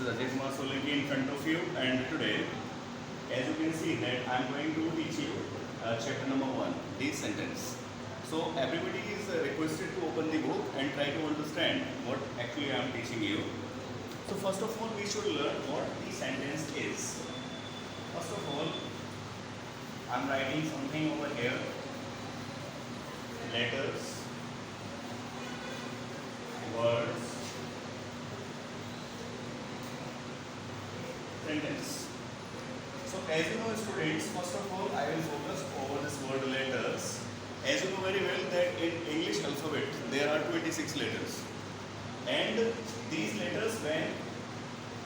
Ajay Kumar Solanki in front of you, and today, as you can see, that I am going to teach you chapter number 1, the sentence. So everybody is requested to open the book and try to understand what actually I am teaching you. So first of all, we should learn what the sentence is. First of all, I am writing something over here. Letters, words, sentence. So as you know, students, first of all I will focus over this word letters. As you know very well that in English alphabet there are 26 letters, and these letters when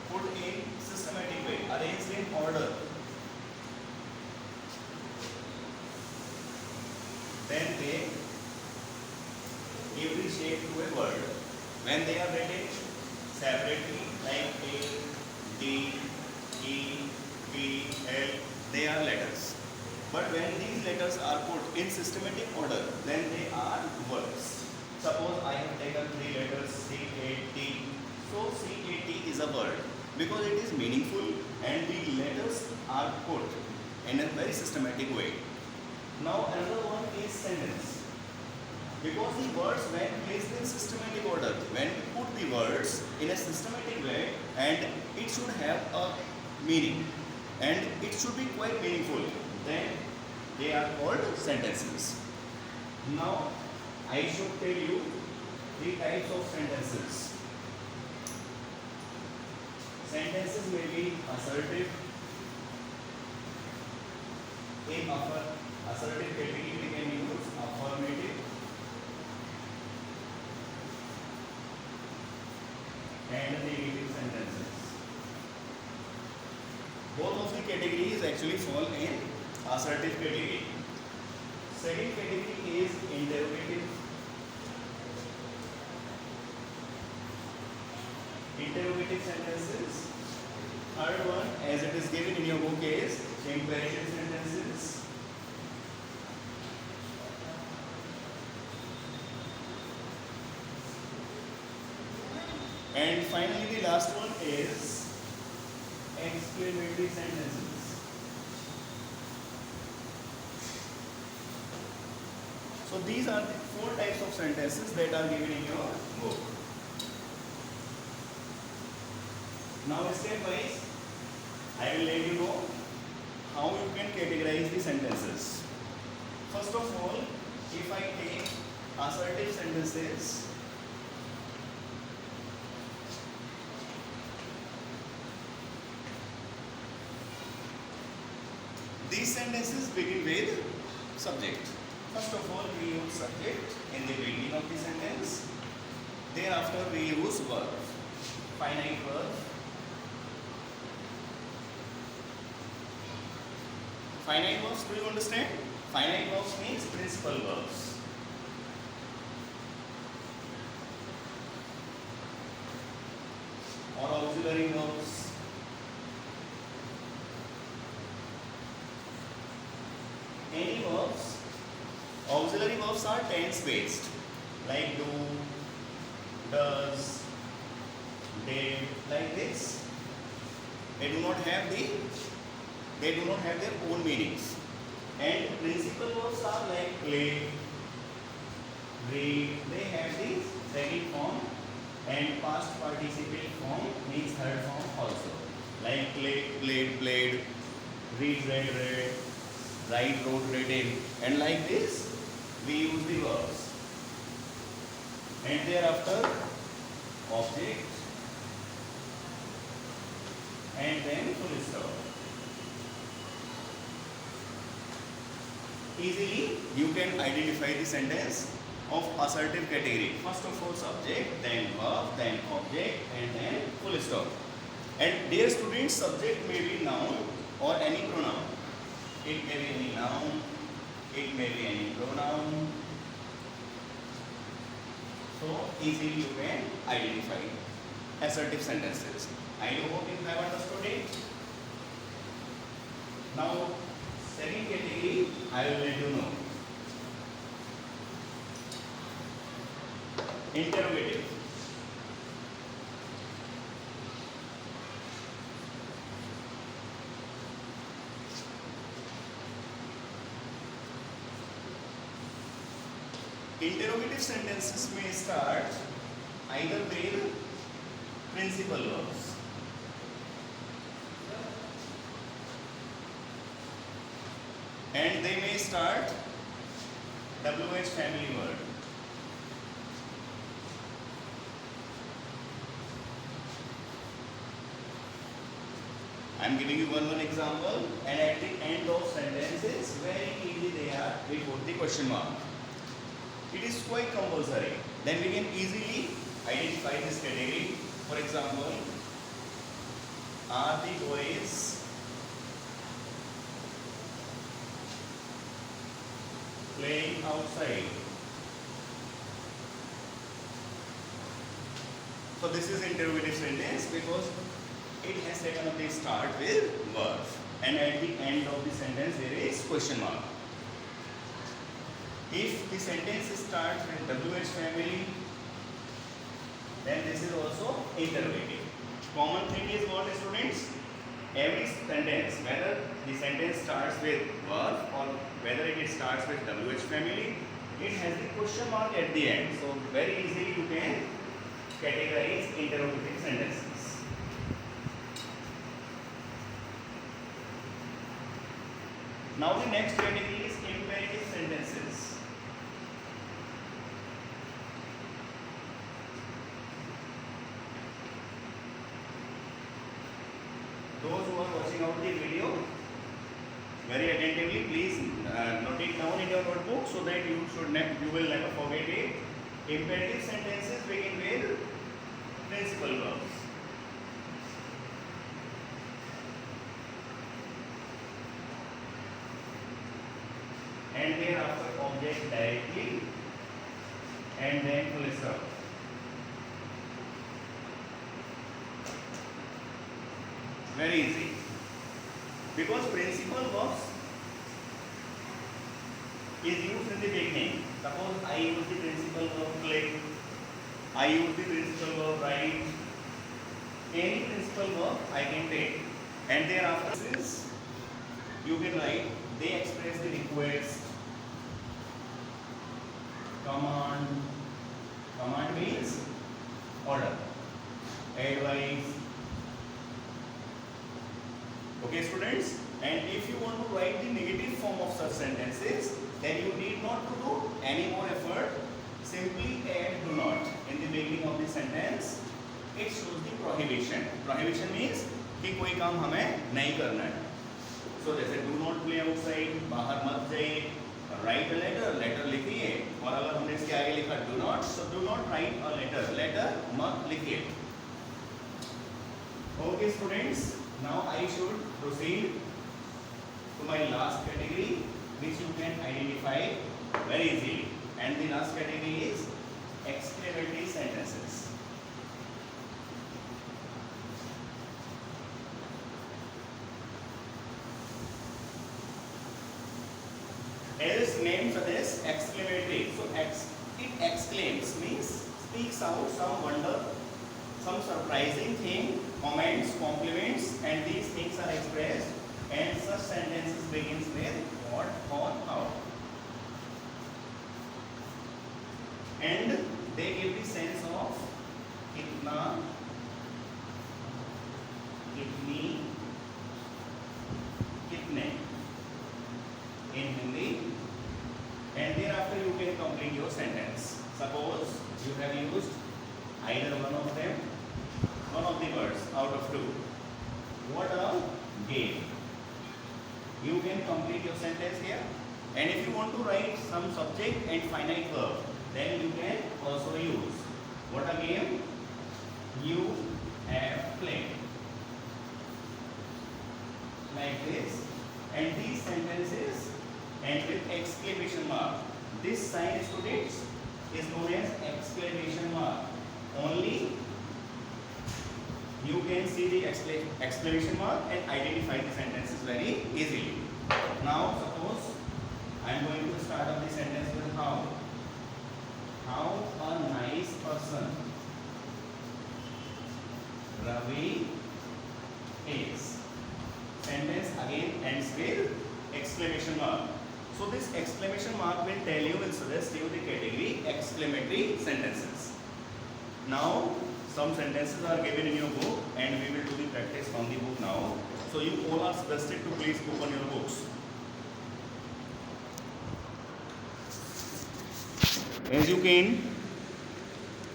put in systematic way, arranged in order, then they give the shape to a word. When they are written separately like A, D, E, P, L, they are letters. But when these letters are put in systematic order, then they are words. Suppose I have taken 3 letters C-A-T. So C-A-T is a word because it is meaningful and the letters are put in a very systematic way. Now another one is sentence. Because the words when placed in systematic order, when we put the words in a systematic way, and it should have a meaning and it should be quite meaningful, then they are called sentences. Now I should tell you the types of sentences. Sentences may be assertive. In assertive category we can use affirmative and negative sentences. Both of the categories actually fall in assertive category. Second category is interrogative. Interrogative sentences. Third one, as it is given in your book, is imperative sentences. And finally, the last one is exclamatory sentences. So these are the 4 types of sentences that are given in your book. Now step wise, I will let you know how you can categorize the sentences. First of all, if I take assertive sentences, these sentences begin with subject. First of all, we use subject in the beginning of the sentence. Thereafter, we use verb, finite verb. Finite verbs, do you understand? Finite verbs means principal verbs. Or auxiliary verbs. Any verbs, auxiliary verbs are tense based, like do, does, did, like this. They do not have their own meanings. And principal verbs are like play, read, they have the second form, and past participle form means third form also. Like play, played, played, read, read, read, write, wrote, written, and like this we use the verbs. And thereafter object, and then full stop. Easily you can identify the sentence of assertive category. First of all subject, then verb, then object, and then full stop. And dear students, subject may be noun or any pronoun. It may be any noun, it may be any pronoun. So easily you can identify assertive sentences. I do hope you have understood it. Now second category I will let you know. Interrogative. Interrogative sentences may start either with principal verbs and they may start WH family word. I am giving you one example, and at the end of sentences, very easy they are, we put the question mark. It is quite compulsory. Then we can easily identify this category. For example, are the boys playing outside? So this is interrogative sentence because it has taken up the start with verb, and at the end of the sentence there is question mark. If the sentence starts with WH family, then this is also interrogative. Common thing is what, students? Every sentence, whether the sentence starts with verb or whether it starts with WH family, it has the question mark at the end. So very easily you can categorize interrogative sentences. Now the next category is imperative sentences. Those who are watching out the video very attentively, please note it down in your notebook so that you will never forget it. Imperative sentences begin with principal verbs. And thereafter object directly and then full stop. Very easy. Because principal verbs is used in the beginning. Suppose I use the principal verb click, I use the principal verb write. Any principal verb I can take. And thereafter is you can write, they express the request, command. Command means order, advice. Okay, students? And if you want to write the negative form of such sentences, then you need not to do any more effort. Simply add do not in the beginning of the sentence. It shows the prohibition. Prohibition means कि कोई काम हमें नहीं करना है. So जैसे do not play outside, बाहर मत जाइए, write a letter, letter लिखिए. और अगर हमने इसके आगे लिखा do not, so do not write a letter, letter मत लिखिए. Okay, students. Now I should proceed to my last category, which you can identify very easily. And the last category is exclamatory sentences. As name suggests, exclamatory. So it exclaims means speaks out some wonder, some surprising thing, comments, compliments, and these things are expressed, and such sentences begins with what, or, how. And they give the sense of kitna, kitni, kitne in Hindi, and thereafter you can complete your sentence. Suppose you have used either one of them, one of the words out of two. What a game. You can complete your sentence here. And if you want to write some subject and finite verb, then you can also use what a game you have played. Like this. And these sentences end with exclamation mark. This sign, students, is known as exclamation mark. Only you can see the exclamation mark and identify the sentences very easily. Now suppose I am going to start up the sentence with how. How a nice person Ravi is. Sentence again ends with exclamation mark. So this exclamation mark will tell you, will suggest you the category exclamatory sentences. Now some sentences are given in your book and we will do the practice from the book now. So you all are suggested to please open your books. As you can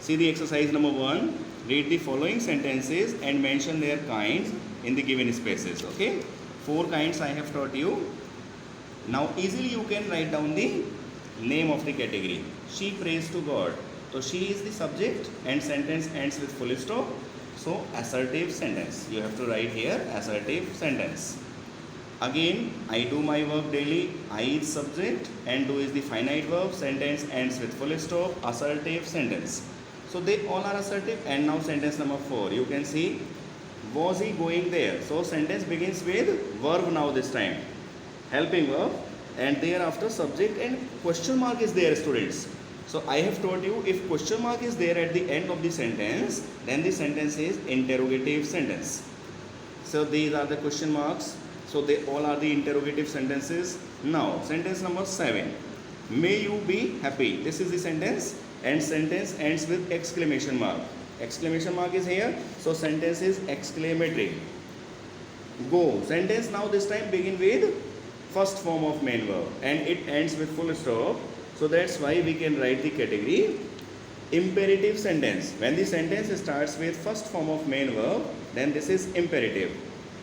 see the exercise number 1, read the following sentences and mention their kinds in the given spaces. Okay, 4 kinds I have taught you. Now easily you can write down the name of the category. She prays to God. So she is the subject and sentence ends with full stop. So assertive sentence. You have to write here assertive sentence. Again, I do my work daily. I is subject and do is the finite verb. Sentence ends with full stop. Assertive sentence. So they all are assertive. And now sentence number 4. You can see, was he going there? So sentence begins with verb now this time. Helping verb and thereafter subject and question mark is there, students. So I have told you, if question mark is there at the end of the sentence, then the sentence is interrogative sentence. So these are the question marks. So they all are the interrogative sentences. Now sentence number 7. May you be happy. This is the sentence and sentence ends with exclamation mark. Exclamation mark is here. So sentence is exclamatory. Go. Sentence now this time begin with first form of main verb and it ends with full stop. So that's why we can write the category imperative sentence. When the sentence starts with first form of main verb, then this is imperative.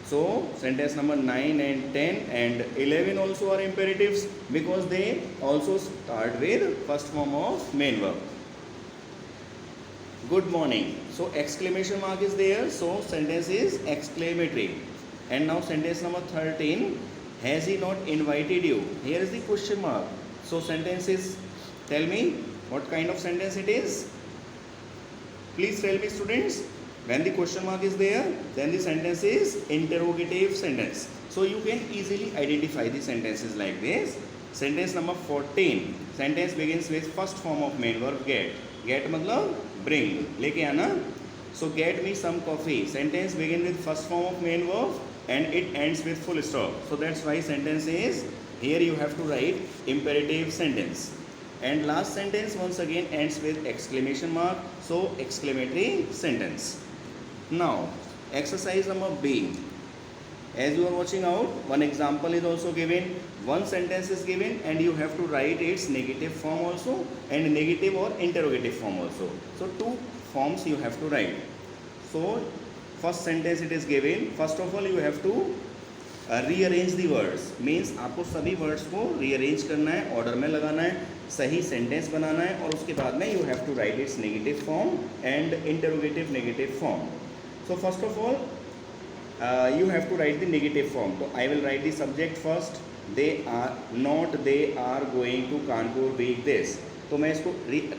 So sentence number 9 and 10 and 11 also are imperatives because they also start with first form of main verb. Good morning. So exclamation mark is there. So sentence is exclamatory. And now sentence number 13. Has he not invited you? Here is the question mark. So sentence is, tell me what kind of sentence it is. Please tell me, students. When the question mark is there, then the sentence is interrogative sentence. So you can easily identify the sentences like this. Sentence number 14. Sentence begins with first form of main verb get. Get matlab bring. Leke aana. So get me some coffee. Sentence begins with first form of main verb and it ends with full stop. So that's why sentence is, here you have to write imperative sentence. And last sentence once again ends with exclamation mark. So exclamatory sentence. Now exercise number B. As you are watching out, one example is also given. One sentence is given and you have to write its negative form also and negative or interrogative form also. So 2 forms you have to write. So first sentence it is given. First of all you have to rearrange the words. Means आपको सभी words को rearrange करना है, order में लगाना है, सही sentence बनाना है और उसके बाद में you have to write its negative form and interrogative negative form. So first of all you have to write the negative form. So I will write the subject first. They are not, they are going to Kanpur week this. तो मैं इसको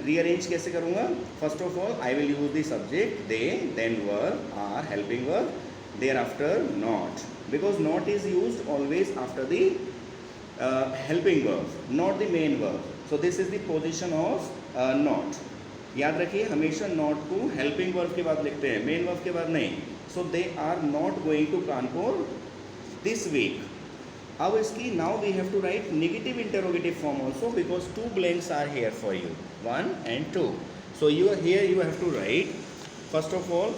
rearrange कैसे करूँगा? First of all I will use the subject they, then verb, are, helping verb, thereafter not. Because not is used always after the helping verb, not the main verb. So this is the position of not. याद रखिए हमेशा not को helping verb के बाद लिखते हैं, main verb के बाद नहीं. So they are not going to Kanpur this week. अब इसकी now we have to write negative interrogative form also because 2 blanks are here for you, 1 and 2. So you are here, you have to write, first of all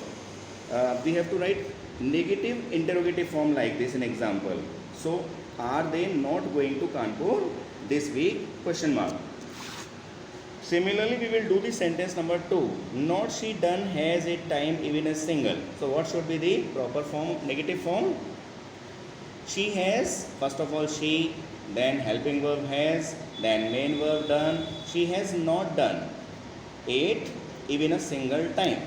we have to write negative interrogative form like this in example. So are they not going to Kanpur this week? Question mark. Similarly we will do the sentence number 2. Not she done has a time even a single. So what should be the proper form, negative form? She has, first of all she, then helping verb has, then main verb done. She has not done it even a single time.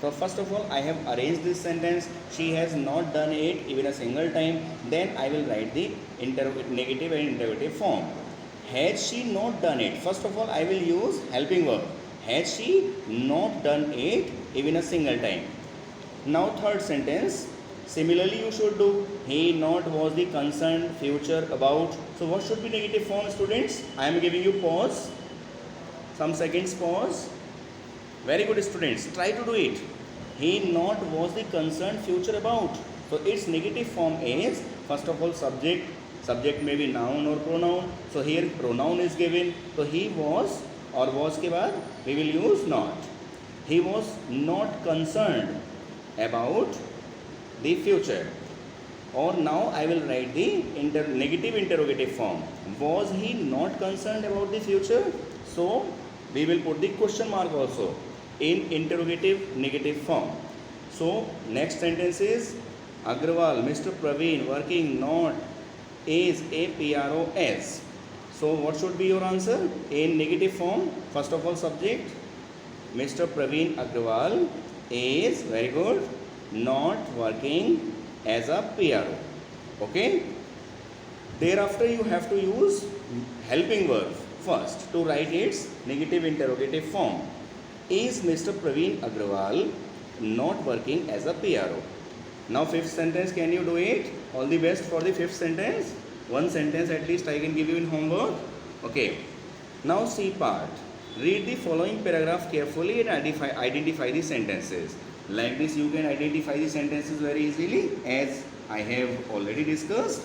So first of all I have arranged this sentence. She has not done it even a single time. Then I will write the negative and interrogative form. Has she not done it? First of all I will use helping verb. Has she not done it even a single time? Now third sentence. Similarly you should do he not was the concerned future about. So what should be negative form, students? I am giving you pause, some seconds pause. Very good, students, try to do it. he not was the concerned future about. So its negative form is first of all subject. Subject may be noun or pronoun. So here pronoun is given. So he was or was के बाद we will use not. He was not concerned about the future. Or now I will write the negative interrogative form. Was he not concerned about the future? So we will put the question mark also in interrogative negative form. So next sentence is Agrawal, Mr. Praveen working not is a PROS. So what should be your answer? In negative form, first of all subject, Mr. Praveen Agrawal is, very good, not working as a PRO. Okay? Thereafter you have to use helping verb first to write its negative interrogative form. Is Mr. Praveen Agrawal not working as a PRO? Now fifth sentence, can you do it? All the best for the fifth sentence. One sentence at least I can give you in homework. Okay. Now C part. Read the following paragraph carefully and identify the sentences. Like this you can identify the sentences very easily, as I have already discussed.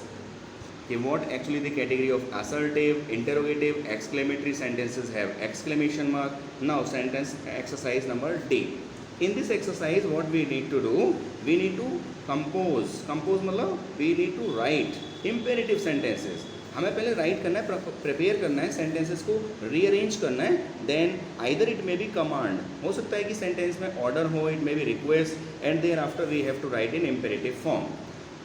Okay, what actually the category of assertive, interrogative, exclamatory sentences have exclamation mark. Now sentence exercise number D. In this exercise what we need to do, we need to compose मतलब we need to write imperative sentences. हमें पहले right करना है, prepare करना है, sentences को rearrange करना है. Then either it may be command, हो सकता है कि सेंटेंस में ऑर्डर हो, it may be request, and thereafter we have to write in imperative form.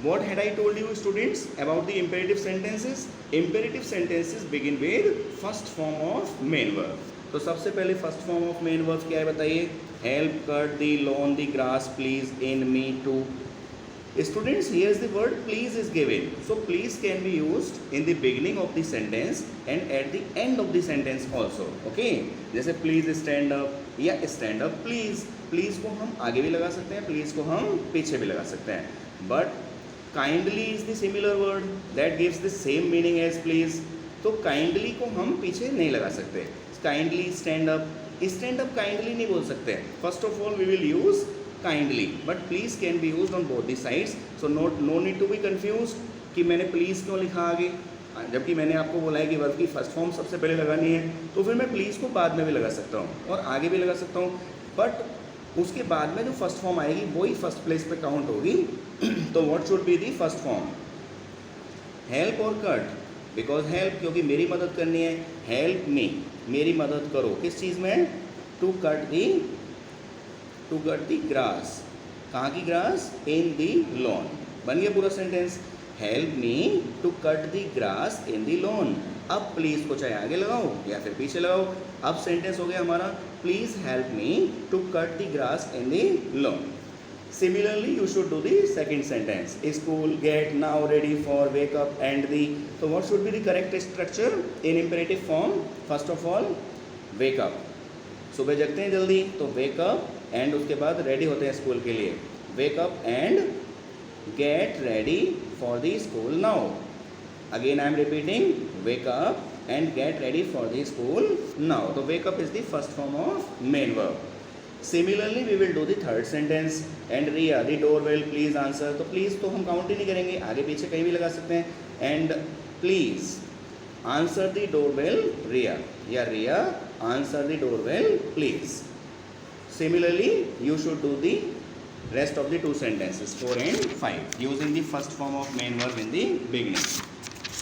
What had I told you students about the imperative sentences? Imperative sentences begin with first form of main verb. तो सबसे पहले first form of main verb क्या है बताइए? Help, cut, the, lawn, the, grass, please, in, me, to. Students, here is the word please is given. So please can be used in the beginning of the sentence and at the end of the sentence also. Okay? जैसे please stand up या stand up please. Please को हम आगे भी लगा सकते हैं, please को हम पीछे भी लगा सकते हैं. But kindly is the similar word that gives the same meaning as please. तो kindly को हम पीछे नहीं लगा सकते. Kindly stand up. Stand up kindly नहीं बोल सकते. First of all we will use kindly, but please can be used on both the sides. So no need to be confused कि मैंने please क्यों लिखा आगे, जबकि मैंने आपको बोला है कि वर्ब की फर्स्ट फॉर्म सबसे पहले लगानी है. तो फिर मैं please को बाद में भी लगा सकता हूँ और आगे भी लगा सकता हूँ, बट उसके बाद में जो फर्स्ट फॉर्म आएगी वही फर्स्ट प्लेस पे काउंट होगी. तो what should be the first form? Help और कट. बिकॉज हेल्प क्योंकि मेरी मदद करनी है, हेल्प मी, मेरी मदद करो किस चीज़ में? To cut the grass. कहाँ की ग्रास? In the lawn. बन गया पूरा sentence. Help me to cut the grass in the lawn. अब प्लीज़ को चाहे आगे लगाओ या फिर पीछे लगाओ. अब सेंटेंस हो गया हमारा please help me to cut the grass in the lawn. Similarly, you should do the second sentence. School, get, now, ready for, wake up, and the. So what should be the correct structure in imperative form? First of all, wake up. सुबह जगते हैं जल्दी तो wake up and उसके बाद ready होते हैं school के लिए. Wake up and get ready for the school now. Again I am repeating, wake up and get ready for the school now. So wake up is the first form of main verb. Similarly, we will do the third sentence. And Riya, the doorbell, please answer. तो please तो हम count ही नहीं करेंगे, आगे पीछे कहीं भी लगा सकते हैं. And please answer the doorbell, Riya. या Riya, answer the doorbell, please. Similarly, you should do the rest of the two sentences, 4 and 5, using the first form of main verb in the beginning.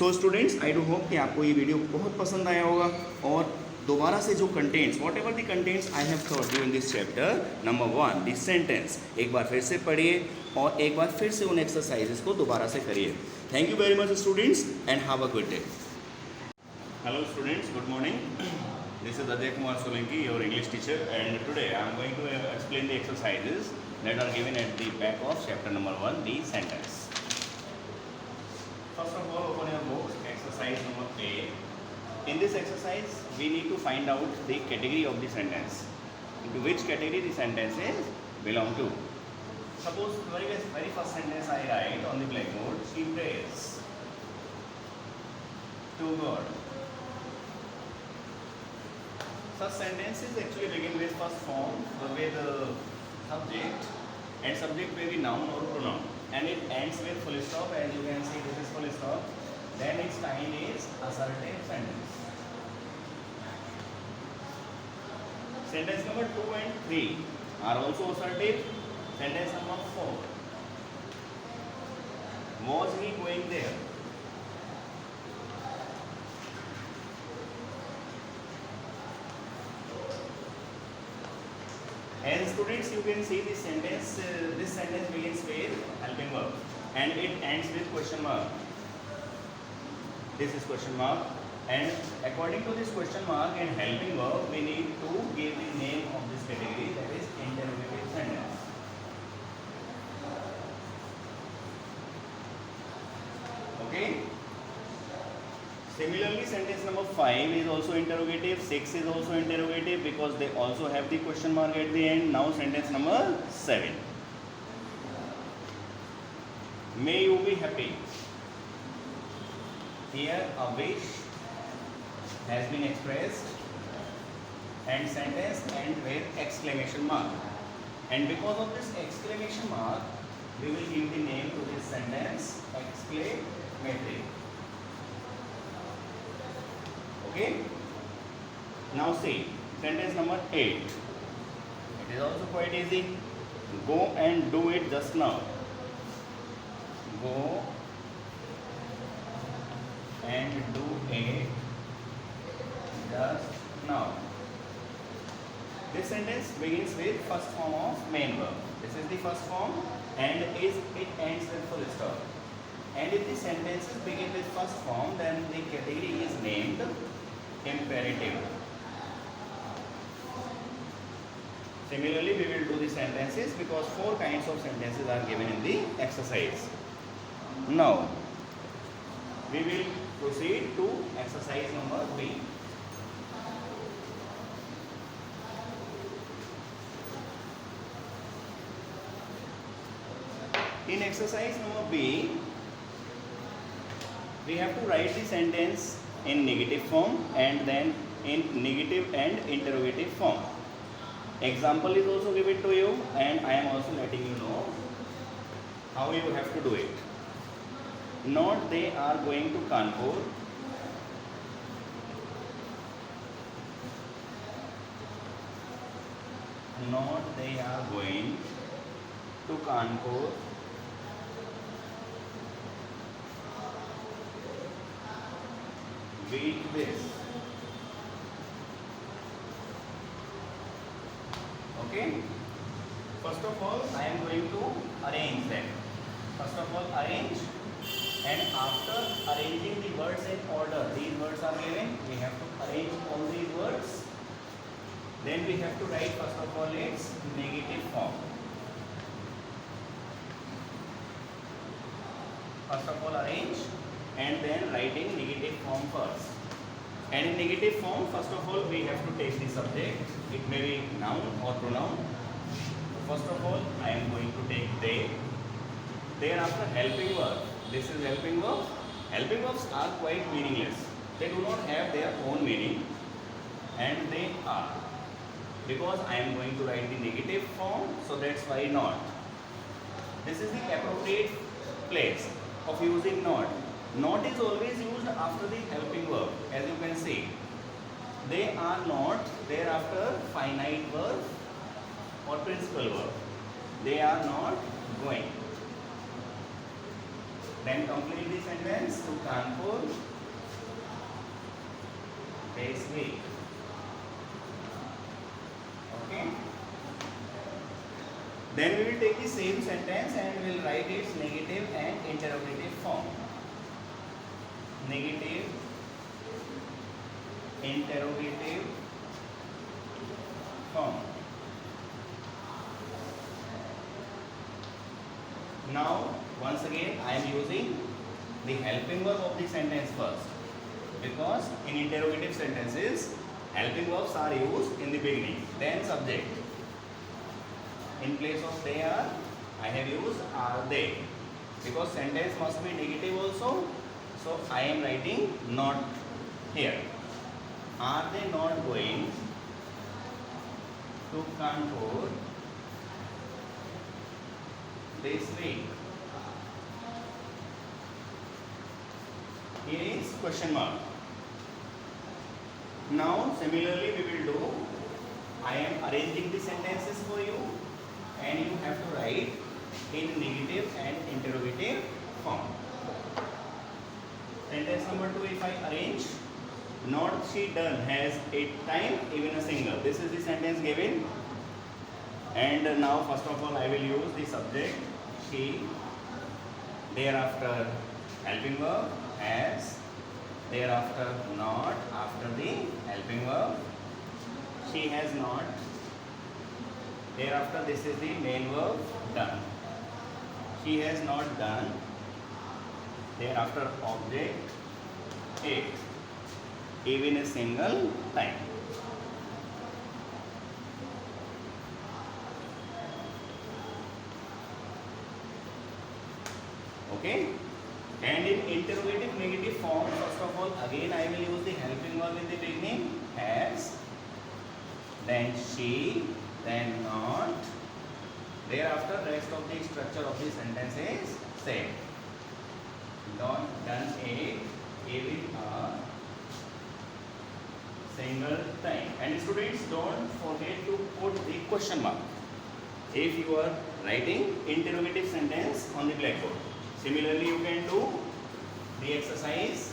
So students, I do hope कि आपको ये video बहुत पसंद आया होगा. और दोबारा से जो contents, what ever the contents I have taught you in this chapter, number 1 this sentence, एक बार फिर से पढ़िए और एक बार फिर से उन एक्सरसाइजेस को दोबारा से करिए. Thank you very much students and have a good day. Hello students, good morning. This is Ajay Kumar Solanki, your English teacher, and today I am going to explain the exercises that are given at the back of chapter number 1, the sentence. First of all, open your book, exercise number A. In this exercise, we need to find out the category of the sentence. Into which category the sentences belong to. Suppose very first sentence I write on the blackboard, she prays to God. Such sentences actually begin with first form with subject, and subject may be noun or pronoun, and it ends with full stop. As you can see, this is full stop. Then its kind is assertive sentence. Sentence number 2 and 3 are also assertive. Sentence number 4. Was he going there? As students, you can see this sentence. This sentence begins with helping verb, and it ends with question mark. This is question mark, and according to this question mark and helping verb, we need to give the name of this category, that is interrogative sentence. Okay. Similarly, sentence number 5 is also interrogative, 6 is also interrogative because they also have the question mark at the end. Now sentence number 7. May you be happy. Here a wish has been expressed and sentence ends with exclamation mark. And because of this exclamation mark, we will give the name to this sentence exclamatory. Okay. Now see sentence number 8. It is also quite easy. Go and do it just now. Go and do it just now. This sentence begins with first form of main verb. This is the first form, and it ends with full stop. And if the sentences begin with first form, then the category is named imperative. Similarly, we will do the sentences because 4 kinds of sentences are given in the exercise. Now, we will proceed to exercise number B. In exercise number B, we have to write the sentence in negative form and then in negative and interrogative form. Example is also given to you, and I am also letting you know how you have to do it. Not they are going to Kanpur. Not they are going to Kanpur. With this. Okay. First of all, I am going to arrange them. First of all, arrange, and after arranging the words in order, these words are given. We have to arrange all these words. Then we have to write first of all its negative form. First of all, arrange, and then writing negative form first. And in negative form, first of all, we have to take the subject. It may be noun or pronoun. First of all, I am going to take they. Thereafter, helping verb. This is helping verb. Helping verbs are quite meaningless. They do not have their own meaning, and they are. Because I am going to write the negative form, so that's why not. This is the appropriate place of using not. Not is always used after the helping verb, as you can see. They are not, thereafter finite verb or principal verb. They are not going. Then complete the sentence to Kanpur this week. Okay. Then we will take the same sentence and we will write its negative and interrogative form. Negative, interrogative form. Now, once again, I am using the helping verb of the sentence first, because in interrogative sentences, helping verbs are used in the beginning, then subject. In place of they are, I have used are they, because sentence must be negative also. So I am writing not here. Are they not going to Kanpur this week. Here is question mark. Now similarly we will do, I am arranging the sentences for you and you have to write in negative and interrogative form. Sentence number 2, if I arrange, not she done has 8 times even a single. This is the sentence given. And now first of all I will use the subject she, thereafter helping verb has, thereafter not, after the helping verb she has not, thereafter this is the main verb done. She has not done, thereafter object 8 even a single time. Okay, and in interrogative negative form, first of all again I will use the helping verb in the beginning has, then she, then not, thereafter rest of the structure of the sentence is same. Not done a even a single time. And students, don't forget to put the question mark if you are writing interrogative sentence on the blackboard. Similarly you can do the exercise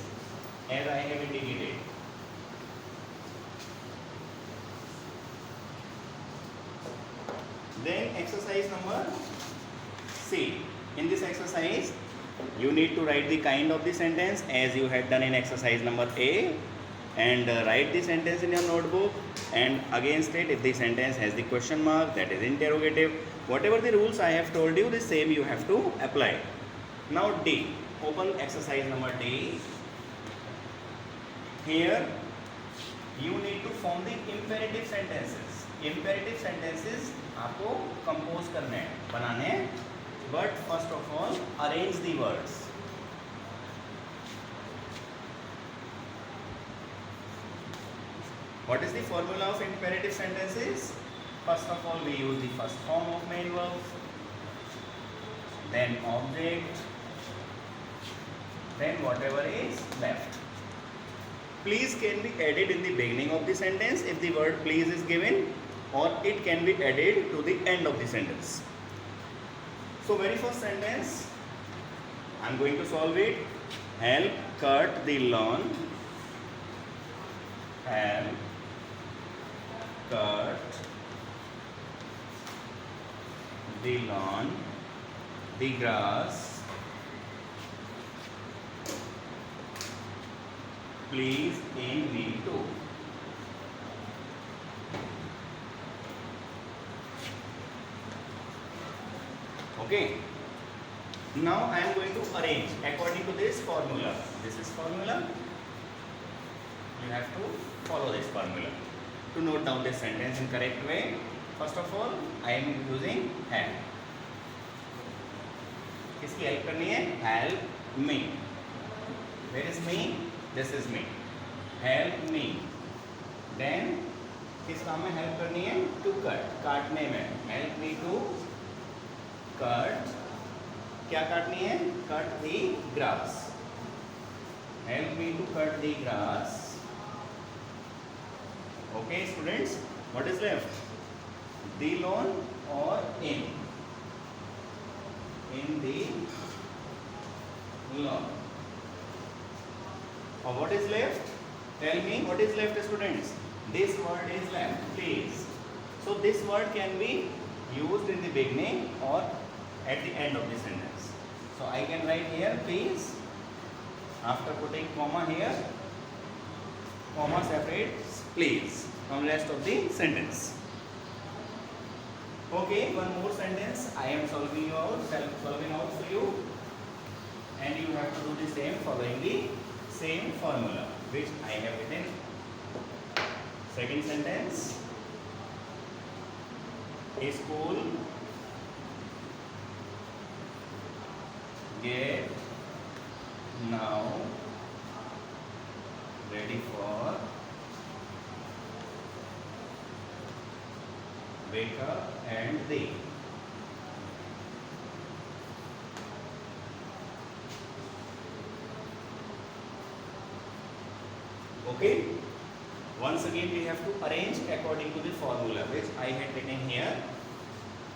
as I have indicated. Then exercise number C. In this exercise you need to write the kind of the sentence as you had done in exercise number A, and write the sentence in your notebook and again state if the sentence has the question mark, that is interrogative. Whatever the rules I have told you, the same you have to apply. Now D, open exercise number D. Here you need to form the imperative sentences. Imperative sentences आपको compose करने हैं, बनाने हैं, but first of all arrange the words. What is the formula of imperative sentences? First of all we use the first form of main verb, then object, then whatever is left. Please can be added in the beginning of the sentence if the word please is given, or it can be added to the end of the sentence. So very first sentence, I am going to solve it. Help cut the lawn. Help cut the lawn, the grass. Please in me too. Okay. Now I am going to arrange according to this formula. This is formula. You have to follow this formula to note down this sentence in correct way. First of all, I am using help. किसकी help करनी है? Help me. Where is me? This is me. Help me. Then किस काम में help करनी है? To cut. काटने में. Help me to cut. क्या काटनी है? Cut the grass. Help me to cut the grass. Okay, students. What is left? The lawn or in? In the lawn. Or what is left? Tell me what is left, students. This word is left, please. So this word can be used in the beginning or at the end of the sentence. So I can write here, please. After putting comma here, comma separates please from rest of the sentence. Okay, one more sentence I am solving out for you, and you have to do the same following the same formula which I have written. Second sentence, a school get now ready for wake up and they. Okay. Once again we have to arrange according to the formula which I had written here.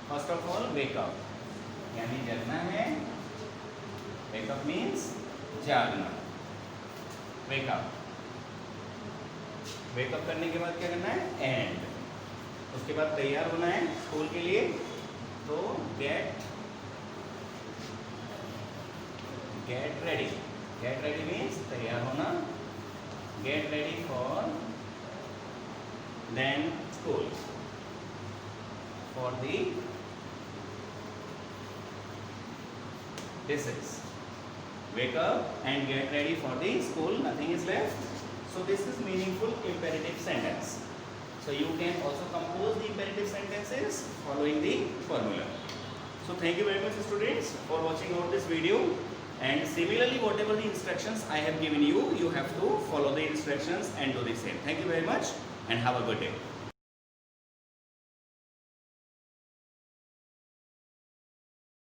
First of all, wake up, यानी जगना है. Wake up means जागना. Wake up. Wake up करने के बाद क्या करना है? And. उसके बाद तैयार होना है स्कूल के लिए, तो get ready. Get ready means तैयार होना. Get ready for then school. For the this is wake up and get ready for the school. Nothing is left. So this is meaningful imperative sentence. So you can also compose the imperative sentences following the formula. So thank you very much students for watching out this video, and similarly whatever the instructions I have given you, you have to follow the instructions and do the same. Thank you very much and have a good day.